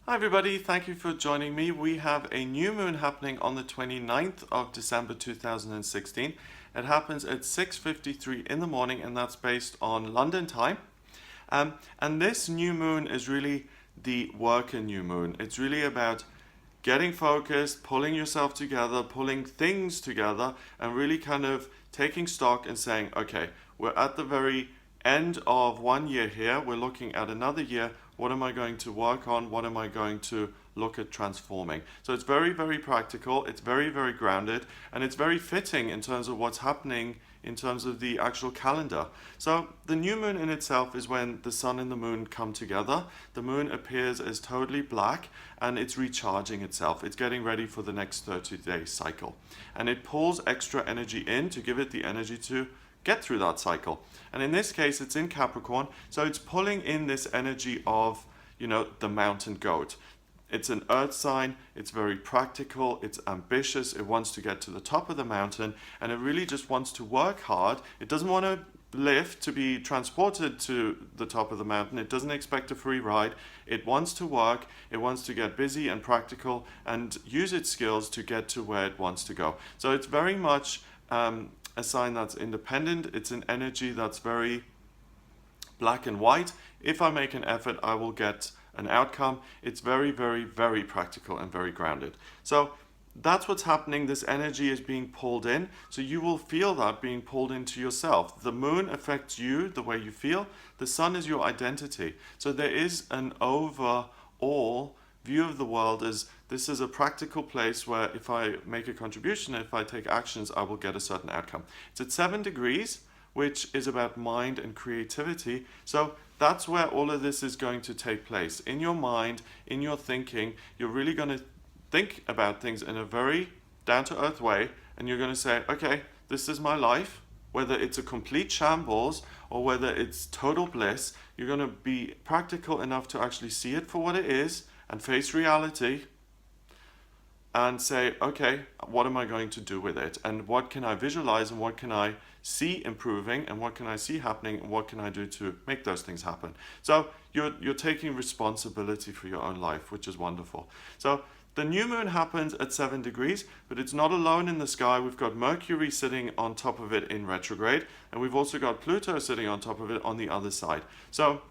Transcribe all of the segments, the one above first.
Hi everybody, thank you for joining me. We have a new moon happening on the 29th of December 2016. It happens at 6:53 in the morning and that's based on London time. And this new moon is really the worker new moon. It's really about getting focused, pulling yourself together, pulling things together, and really kind of taking stock and saying, okay, we're at the very end of 1 year here. We're looking at another year. What am I going to work on? What am I going to look at transforming? So it's very, very practical. It's very, very grounded, and it's very fitting in terms of what's happening in terms of the actual calendar. So the new moon in itself is when the sun and the moon come together. The moon appears as totally black and it's recharging itself. It's getting ready for the next 30-day cycle. And it pulls extra energy in to give it the energy to get through that cycle. And in this case, it's in Capricorn, so it's pulling in this energy of, the mountain goat. It's an earth sign, it's very practical, it's ambitious, it wants to get to the top of the mountain, and it really just wants to work hard. It doesn't want to lift to be transported to the top of the mountain. It doesn't expect a free ride. It wants to work, it wants to get busy and practical and use its skills to get to where it wants to go. So it's very much a sign that's independent. It's an energy that's very black and white. If I make an effort, I will get an outcome. It's very, very, very practical and very grounded. So that's what's happening. This energy is being pulled in. So you will feel that being pulled into yourself. The moon affects you, the way you feel. The sun is your identity. So there is an overall view of the world as this is a practical place where if I make a contribution, if I take actions, I will get a certain outcome. It's at 7 degrees, which is about mind and creativity. So that's where all of this is going to take place. In your mind, in your thinking, you're really going to think about things in a very down-to-earth way, and you're going to say, okay, this is my life. Whether it's a complete shambles or whether it's total bliss, you're going to be practical enough to actually see it for what it is and face reality and say, okay, what am I going to do with it? And what can I visualize and what can I see improving and what can I see happening and what can I do to make those things happen? So you're taking responsibility for your own life, which is wonderful. So the new moon happens at 7 degrees, but it's not alone in the sky. We've got Mercury sitting on top of it in retrograde, and we've also got Pluto sitting on top of it on the other side. So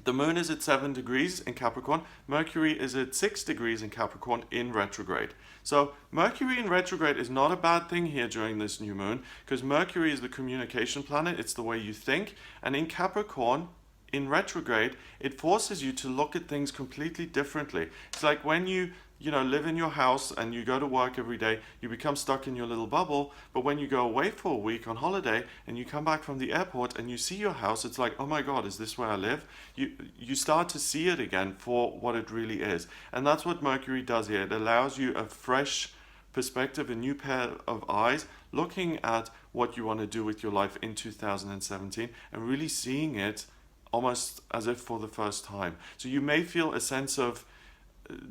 the moon is at 7 degrees in Capricorn. Mercury is at 6 degrees in Capricorn in retrograde. So Mercury in retrograde is not a bad thing here during this new moon because Mercury is the communication planet. It's the way you think. And in Capricorn, in retrograde, it forces you to look at things completely differently. It's like when you live in your house and you go to work every day, you become stuck in your little bubble. But when you go away for a week on holiday and you come back from the airport and you see your house, it's like, oh my God, is this where I live? You start to see it again for what it really is. And that's what Mercury does here. It allows you a fresh perspective, a new pair of eyes, looking at what you want to do with your life in 2017 and really seeing it almost as if for the first time. So you may feel a sense of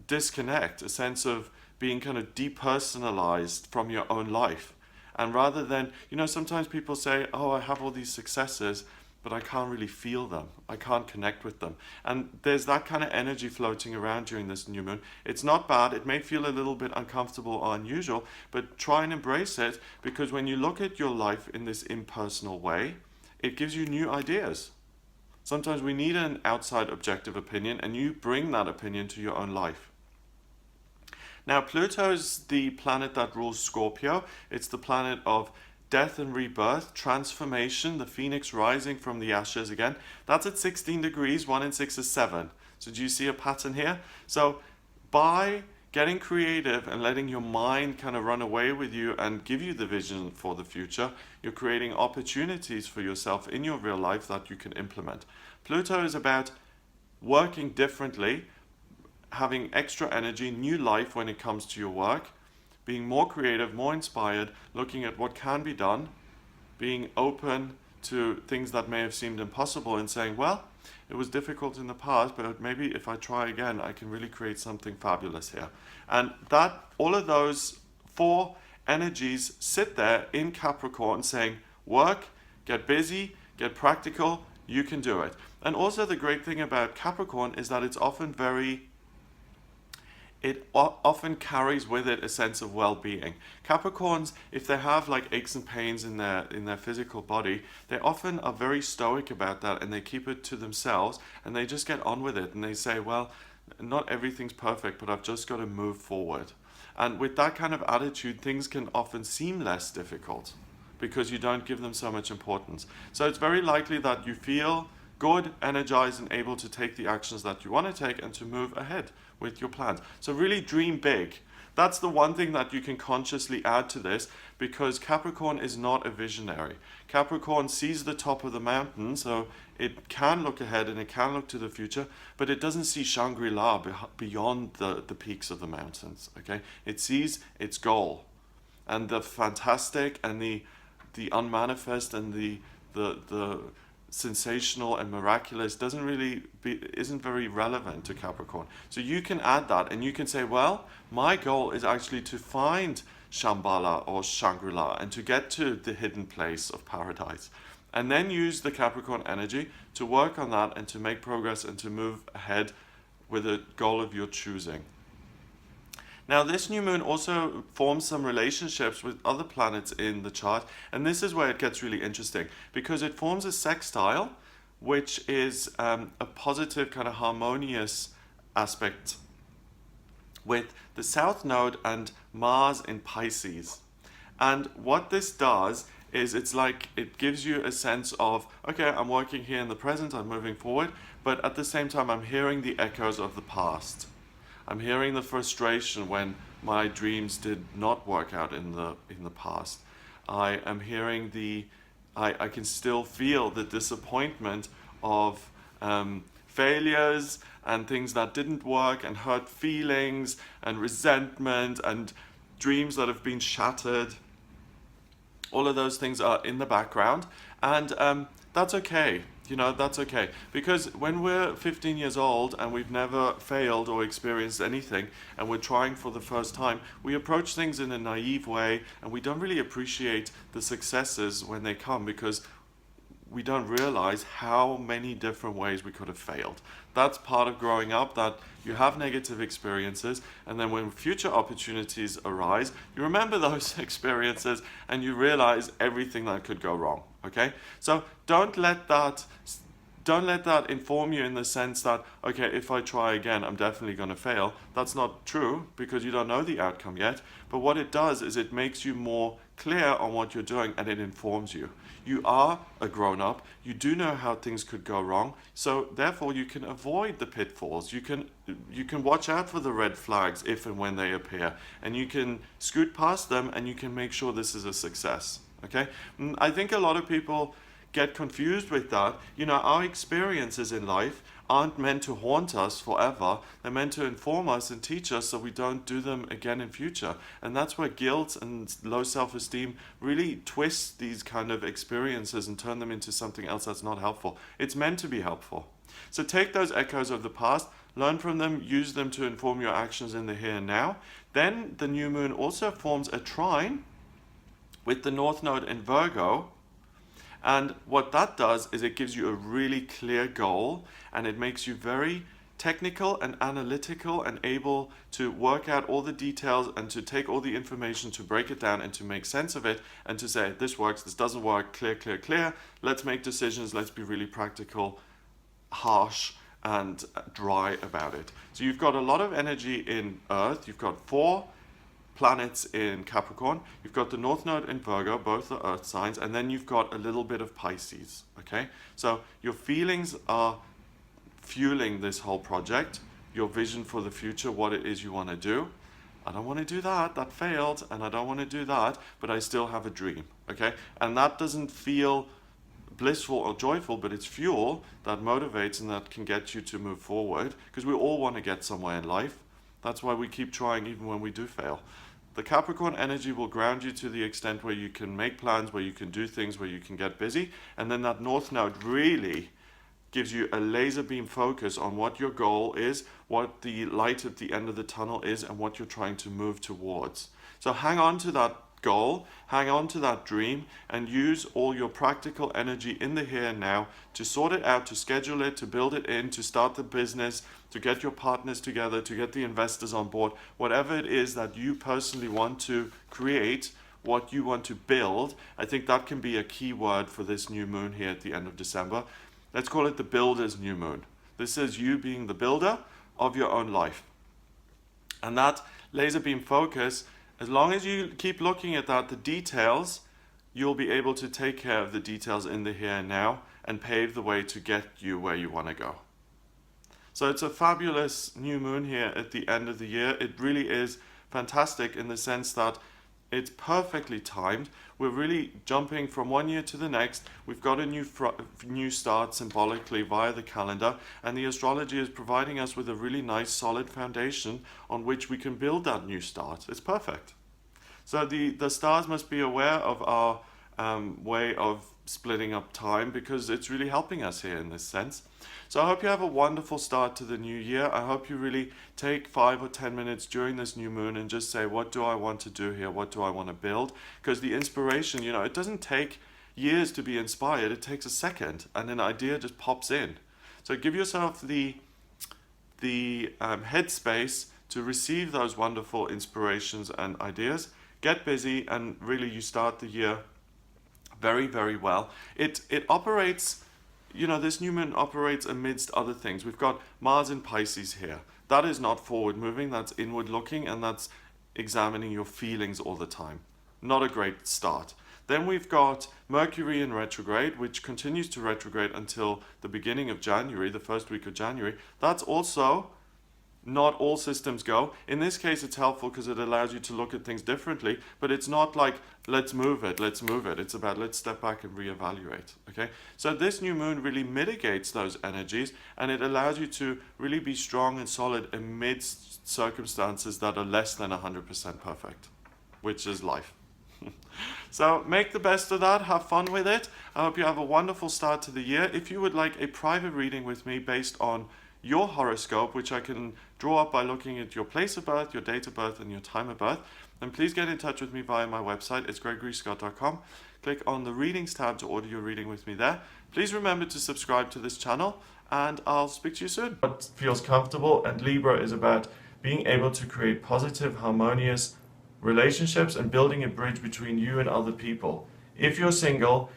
disconnect, a sense of being kind of depersonalized from your own life. And rather than, sometimes people say, oh, I have all these successes, but I can't really feel them. I can't connect with them. And there's that kind of energy floating around during this new moon. It's not bad. It may feel a little bit uncomfortable or unusual, but try and embrace it because when you look at your life in this impersonal way, it gives you new ideas. Sometimes we need an outside objective opinion, and you bring that opinion to your own life. Now, Pluto is the planet that rules Scorpio. It's the planet of death and rebirth, transformation, the phoenix rising from the ashes again. That's at 16 degrees, 1 and 6 is 7. So do you see a pattern here? So by getting creative and letting your mind kind of run away with you and give you the vision for the future, you're creating opportunities for yourself in your real life that you can implement. Pluto is about working differently, having extra energy, new life when it comes to your work, being more creative, more inspired, looking at what can be done, being open to things that may have seemed impossible and saying, well, it was difficult in the past, but maybe if I try again, I can really create something fabulous here. And that all of those 4 energies sit there in Capricorn saying, work, get busy, get practical, you can do it. And also the great thing about Capricorn is that it's often very it often carries with it a sense of well-being. Capricorns, if they have like aches and pains in their physical body, they often are very stoic about that, and they keep it to themselves, and they just get on with it, and they say, well, not everything's perfect, but I've just got to move forward. And with that kind of attitude, things can often seem less difficult because you don't give them so much importance. So it's very likely that you feel good, energized, and able to take the actions that you want to take and to move ahead with your plans. So really dream big. That's the one thing that you can consciously add to this, because Capricorn is not a visionary. Capricorn sees the top of the mountain, so it can look ahead and it can look to the future, but it doesn't see Shangri-La beyond the peaks of the mountains. Okay, it sees its goal, and the fantastic and the unmanifest and the sensational and miraculous isn't very relevant to Capricorn. So you can add that, and you can say, well, my goal is actually to find Shambhala or Shangri-La and to get to the hidden place of paradise, and then use the Capricorn energy to work on that and to make progress and to move ahead with a goal of your choosing. Now, this new moon also forms some relationships with other planets in the chart, and this is where it gets really interesting, because it forms a sextile, which is a positive kind of harmonious aspect with the South Node and Mars in Pisces. And what this does is it's like it gives you a sense of, okay, I'm working here in the present, I'm moving forward, but at the same time I'm hearing the echoes of the past. I'm hearing the frustration when my dreams did not work out in the past. I am hearing I can still feel the disappointment of failures and things that didn't work, and hurt feelings and resentment and dreams that have been shattered. All of those things are in the background, and that's okay. That's okay, because when we're 15 years old and we've never failed or experienced anything, and we're trying for the first time, we approach things in a naive way, and we don't really appreciate the successes when they come, because we don't realize how many different ways we could have failed. That's part of growing up, that you have negative experiences, and then when future opportunities arise, you remember those experiences and you realize everything that could go wrong. Okay? So don't let that inform you in the sense that, okay, if I try again, I'm definitely going to fail. That's not true, because you don't know the outcome yet. But what it does is it makes you more clear on what you're doing, and it informs you. You are a grown-up. You do know how things could go wrong. So therefore, you can avoid the pitfalls. You can watch out for the red flags if and when they appear, and you can scoot past them, and you can make sure this is a success. Okay? I think a lot of people get confused with that. Our experiences in life aren't meant to haunt us forever. They're meant to inform us and teach us so we don't do them again in future. And that's where guilt and low self-esteem really twist these kind of experiences and turn them into something else that's not helpful. It's meant to be helpful. So take those echoes of the past, learn from them, use them to inform your actions in the here and now. Then the new moon also forms a trine with the North Node in Virgo. And what that does is it gives you a really clear goal, and it makes you very technical and analytical and able to work out all the details and to take all the information, to break it down and to make sense of it, and to say, this works, this doesn't work, clear, clear, clear. Let's make decisions, let's be really practical, harsh, and dry about it. So you've got a lot of energy in Earth. You've got 4 planets in Capricorn, you've got the North Node in Virgo, both are earth signs, and then you've got a little bit of Pisces. Okay, so your feelings are fueling this whole project, your vision for the future, what it is you want to do. I don't want to do that failed, and I don't want to do that, but I still have a dream. Okay, and that doesn't feel blissful or joyful, but it's fuel that motivates and that can get you to move forward, because we all want to get somewhere in life. That's why we keep trying even when we do fail. The Capricorn energy will ground you to the extent where you can make plans, where you can do things, where you can get busy. And then that North Node really gives you a laser beam focus on what your goal is, what the light at the end of the tunnel is, and what you're trying to move towards. So hang on to that goal, hang on to that dream, and use all your practical energy in the here and now to sort it out, to schedule it, to build it in, to start the business, to get your partners together, to get the investors on board, whatever it is that you personally want to create, what you want to build. I think that can be a key word for this new moon here at the end of December. Let's call it the builder's new moon. This is you being the builder of your own life. And that laser beam focus, as long as you keep looking at that, the details, you'll be able to take care of the details in the here and now and pave the way to get you where you want to go. So it's a fabulous new moon here at the end of the year. It really is fantastic in the sense that it's perfectly timed. We're really jumping from one year to the next. We've got a new start symbolically via the calendar, and the astrology is providing us with a really nice solid foundation on which we can build that new start. It's perfect. So the stars must be aware of our way of splitting up time, because it's really helping us here in this sense. So I hope you have a wonderful start to the new year. I hope you really take 5 or 10 minutes during this new moon and just say, what do I want to do here? What do I want to build? Because the inspiration, you know, it doesn't take years to be inspired. It takes a second and an idea just pops in. So give yourself the headspace to receive those wonderful inspirations and ideas. Get busy, and really you start the year very, very well. It operates, you know, this new moon operates amidst other things. We've got Mars in Pisces here. That is not forward moving, that's inward looking, and that's examining your feelings all the time. Not a great start. Then we've got Mercury in retrograde, which continues to retrograde until the beginning of January, the first week of January. That's also not all systems go. In this case, it's helpful because it allows you to look at things differently, but it's not like, let's move it. It's about, let's step back and reevaluate, okay? So this new moon really mitigates those energies, and it allows you to really be strong and solid amidst circumstances that are less than 100% perfect, which is life. So make the best of that, have fun with it. I hope you have a wonderful start to the year. If you would like a private reading with me based on your horoscope, which I can draw up by looking at your place of birth, your date of birth, and your time of birth, then please get in touch with me via my website. It's gregoryscott.com. Click on the readings tab to order your reading with me there. Please remember to subscribe to this channel, and I'll speak to you soon. What feels comfortable, and Libra is about being able to create positive, harmonious relationships and building a bridge between you and other people. If you're single,